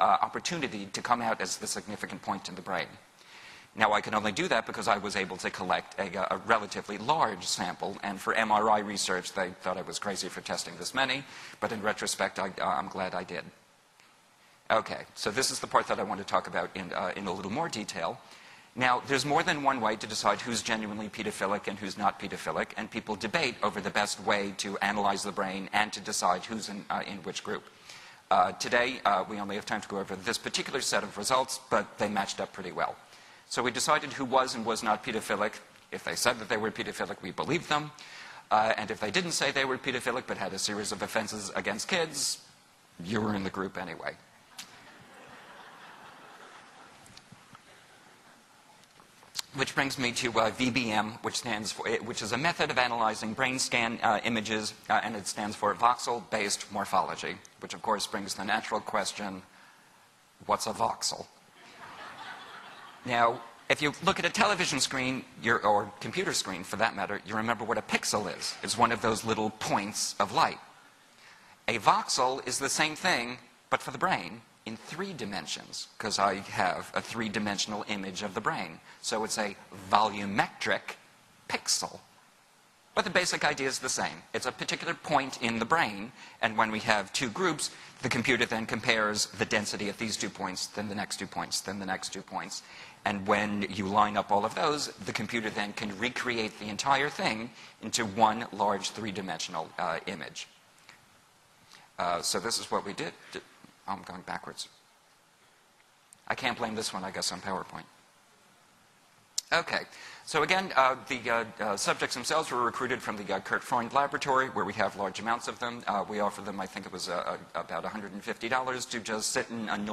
opportunity to come out as the significant point in the brain. Now, I can only do that because I was able to collect a relatively large sample, and for MRI research, they thought I was crazy for testing this many, but in retrospect, I'm glad I did. Okay, so this is the part that I want to talk about in a little more detail. Now, there's more than one way to decide who's genuinely pedophilic and who's not pedophilic, and people debate over the best way to analyze the brain and to decide who's in which group. Today, we only have time to go over this particular set of results, but they matched up pretty well. So we decided who was and was not pedophilic. If they said that they were pedophilic, we believed them. And if they didn't say they were pedophilic but had a series of offenses against kids, you were in the group anyway. Which brings me to VBM, which is a method of analyzing brain scan images, and it stands for voxel-based morphology, which of course brings the natural question, what's a voxel? Now, if you look at a television screen, or computer screen for that matter, you remember what a pixel is. It's one of those little points of light. A voxel is the same thing, but for the brain, in 3 dimensions, because I have a 3-dimensional image of the brain. So it's a volumetric pixel. But the basic idea is the same. It's a particular point in the brain, and when we have 2 groups, the computer then compares the density at these 2 points, then the next 2 points, then the next 2 points. And when you line up all of those, the computer then can recreate the entire thing into one large 3-dimensional image. So this is what we did. I'm going backwards. I can't blame this one, I guess, on PowerPoint. Okay, so again, the subjects themselves were recruited from the Kurt Freund laboratory, where we have large amounts of them. We offered them, I think it was about $150 to just sit and annoy